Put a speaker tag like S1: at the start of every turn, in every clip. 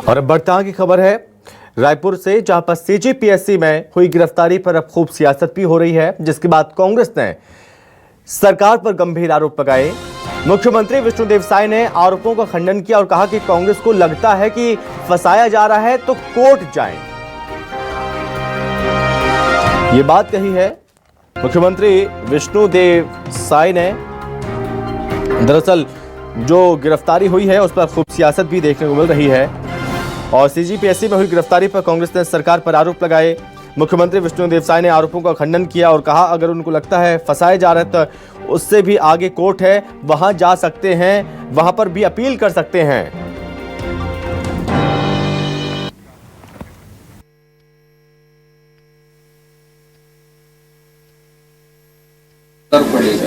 S1: और अब बढ़ता की खबर है रायपुर से, जहां पर सीजीपीएससी में हुई गिरफ्तारी पर अब खूब सियासत भी हो रही है, जिसके बाद कांग्रेस ने सरकार पर गंभीर आरोप लगाए। मुख्यमंत्री विष्णुदेव साय ने आरोपों का खंडन किया और कहा कि कांग्रेस को लगता है कि फंसाया जा रहा है तो कोर्ट जाएं। ये बात कही है मुख्यमंत्री विष्णुदेव साय ने। दरअसल जो गिरफ्तारी हुई है उस पर खूब सियासत भी देखने को मिल रही है और सीजीपीएससी में हुई गिरफ्तारी पर कांग्रेस ने सरकार पर आरोप लगाए। मुख्यमंत्री विष्णुदेव साय ने आरोपों का खंडन किया और कहा अगर उनको लगता है फंसाए जा रहे हैं तो उससे भी आगे कोर्ट है, वहां जा सकते हैं, वहां पर भी अपील कर सकते हैं।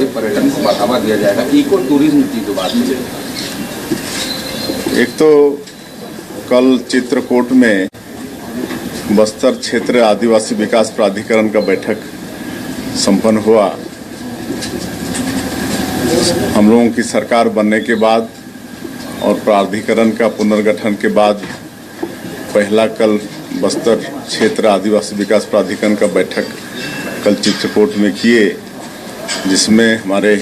S2: पर्यटन को बढ़ावा दिया जाएगा, इको टूरिज्म की जो बात है।
S3: एक तो कल चित्रकूट में बस्तर क्षेत्र आदिवासी विकास प्राधिकरण का बैठक संपन्न हुआ। हम लोगों की सरकार बनने के बाद और प्राधिकरण का पुनर्गठन के बाद पहला कल बस्तर क्षेत्र आदिवासी विकास प्राधिकरण का बैठक कल चित्रकूट में किए, जिसमें हमारे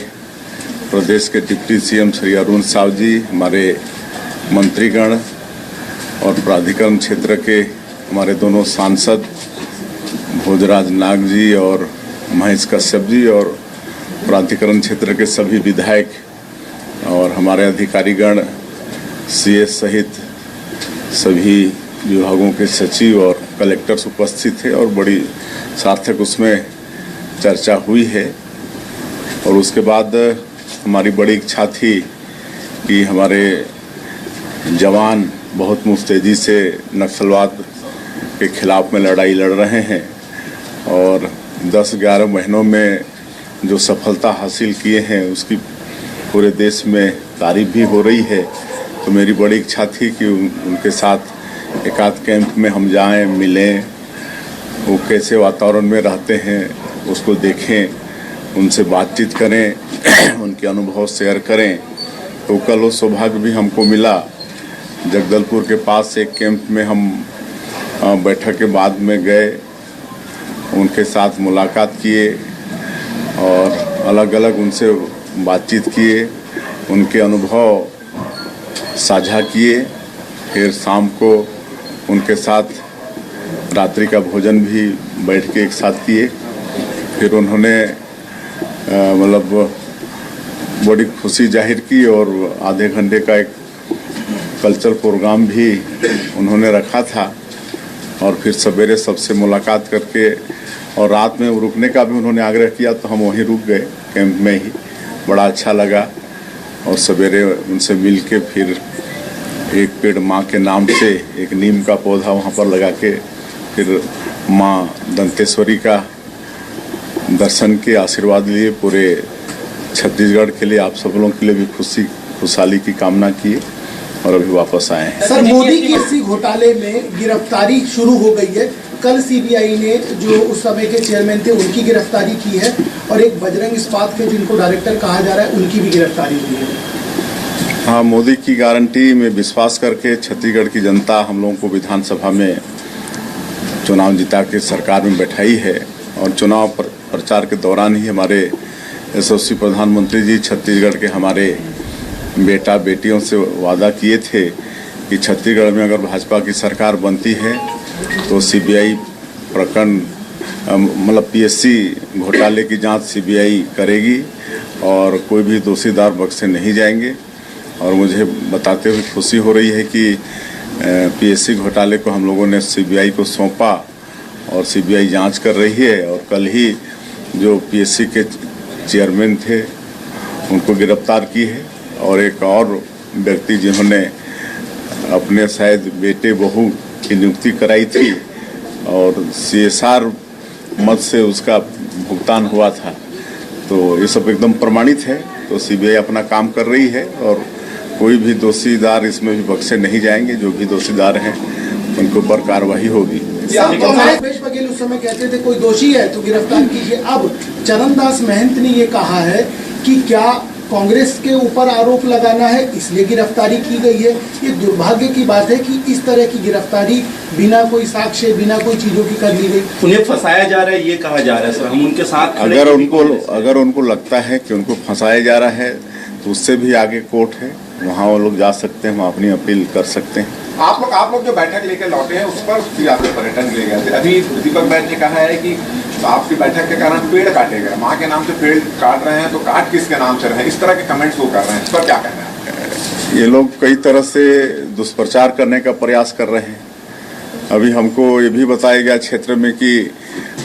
S3: प्रदेश के डिप्टी सीएम श्री अरुण साव जी, हमारे मंत्रीगण और प्राधिकरण क्षेत्र के हमारे दोनों सांसद भोजराज नाग जी और महेश कश्यप जी और प्राधिकरण क्षेत्र के सभी विधायक और हमारे अधिकारीगण, सीएस सहित सभी विभागों के सचिव और कलेक्टर्स उपस्थित थे और बड़ी सार्थक उसमें चर्चा हुई है। और उसके बाद हमारी बड़ी इच्छा थी कि हमारे जवान बहुत मुस्तैदी से नक्सलवाद के खिलाफ में लड़ाई लड़ रहे हैं और 10-11 महीनों में जो सफलता हासिल किए हैं उसकी पूरे देश में तारीफ भी हो रही है। तो मेरी बड़ी इच्छा थी कि उनके साथ एक आध कैंप में हम जाएं, मिलें, वो कैसे वातावरण में रहते हैं उसको देखें, उनसे बातचीत करें, उनके अनुभव शेयर करें। तो कल वो सौभाग्य भी हमको मिला। जगदलपुर के पास एक कैंप में हम बैठक के बाद में गए, उनके साथ मुलाकात किए और अलग अलग उनसे बातचीत किए, उनके अनुभव साझा किए। फिर शाम को उनके साथ रात्रि का भोजन भी बैठ के एक साथ किए। फिर उन्होंने मतलब बड़ी खुशी जाहिर की और आधे घंटे का एक कल्चरल प्रोग्राम भी उन्होंने रखा था और फिर सवेरे सबसे मुलाकात करके और रात में रुकने का भी उन्होंने आग्रह किया तो हम वहीं रुक गए कैंप में ही। बड़ा अच्छा लगा और सवेरे उनसे मिल के फिर एक पेड़ माँ के नाम से एक नीम का पौधा वहाँ पर लगा के फिर माँ दंतेश्वरी का दर्शन के आशीर्वाद लिए। पूरे छत्तीसगढ़ के लिए, आप सब लोगों के लिए भी खुशहाली की कामना किए और अभी वापस आए हैं।
S4: सर, मोदी की इसी घोटाले में गिरफ्तारी शुरू हो गई है। कल सीबीआई ने जो उस समय के चेयरमैन थे उनकी गिरफ्तारी की है और एक बजरंग इस्पात के जिनको डायरेक्टर कहा जा रहा है उनकी भी गिरफ्तारी हुई है।
S3: हाँ, मोदी की गारंटी में विश्वास करके छत्तीसगढ़ की जनता हम लोगों को विधानसभा में चुनाव जिता के सरकार में बैठाई है और चुनाव प्रचार के दौरान ही हमारे यशस्वी प्रधानमंत्री जी छत्तीसगढ़ के हमारे बेटा बेटियों से वादा किए थे कि छत्तीसगढ़ में अगर भाजपा की सरकार बनती है तो सीबीआई प्रकरण मतलब पीएससी घोटाले की जांच सीबीआई करेगी और कोई भी दोषीदार बख्शे नहीं जाएंगे। और मुझे बताते हुए खुशी हो रही है कि पीएससी घोटाले को हम लोगों ने सीबीआई को सौंपा और सीबीआई जांच कर रही है। और कल ही जो पीएससी के चेयरमैन थे उनको गिरफ्तार की है और एक और व्यक्ति जिन्होंने अपने शायद बेटे बहू की नियुक्ति कराई थी और सीएसआर मद से उसका भुगतान हुआ था। तो ये सब एकदम प्रमाणित है। तो सीबीआई अपना काम कर रही है और कोई भी दोषीदार इसमें भी बख्शे नहीं जाएंगे। जो भी दोषीदार हैं उनके ऊपर कार्रवाई होगी।
S4: भूपेश बघेल उस समय कहते थे कोई दोषी है तो गिरफ्तार कीजिए। अब चरणदास महंत ने ये कहा है कि क्या कांग्रेस के ऊपर आरोप लगाना है इसलिए गिरफ्तारी की गई है। ये दुर्भाग्य की बात है कि इस तरह की गिरफ्तारी बिना कोई साक्ष्य, बिना कोई चीजों की कर ली गई।
S5: उन्हें फंसाया जा रहा है, ये कहा जा रहा है सर, हम उनके साथ खड़े
S3: अगर उनको लगता है कि उनको फंसाया जा रहा है तो उससे भी आगे कोर्ट है, वहाँ वो लोग जा सकते हैं, वहाँ अपनी अपील कर सकते हैं।
S2: आप लोग जो बैठक लेकर लौटे हैं उस पर फिर आपके पर्यटन ले गए थे। अभी दीपक बैठ ने कहा है कि आपकी बैठक के कारण पेड़ काटे गए, माँ के नाम से पेड़ काट रहे हैं तो काट किसके नाम से रहे हैं, इस तरह के कमेंट्स वो कर रहे हैं, इस पर क्या कहना है?
S3: ये लोग कई तरह से दुष्प्रचार करने का प्रयास कर रहे हैं। अभी हमको ये भी बताया गया क्षेत्र में कि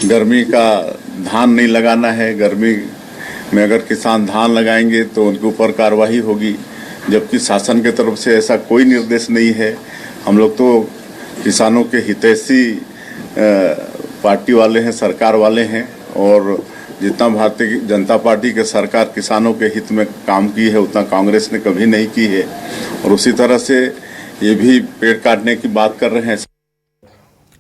S3: गर्मी का धान नहीं लगाना है, गर्मी में अगर किसान धान लगाएंगे तो उनके ऊपर कार्रवाई होगी, जबकि शासन की तरफ से ऐसा कोई निर्देश नहीं है। हम लोग तो किसानों के हितैषी पार्टी वाले हैं, सरकार वाले हैं, और जितना भारतीय जनता पार्टी के सरकार किसानों के हित में काम की है उतना कांग्रेस ने कभी नहीं की है। और उसी तरह से ये भी पेड़ काटने की बात कर रहे हैं।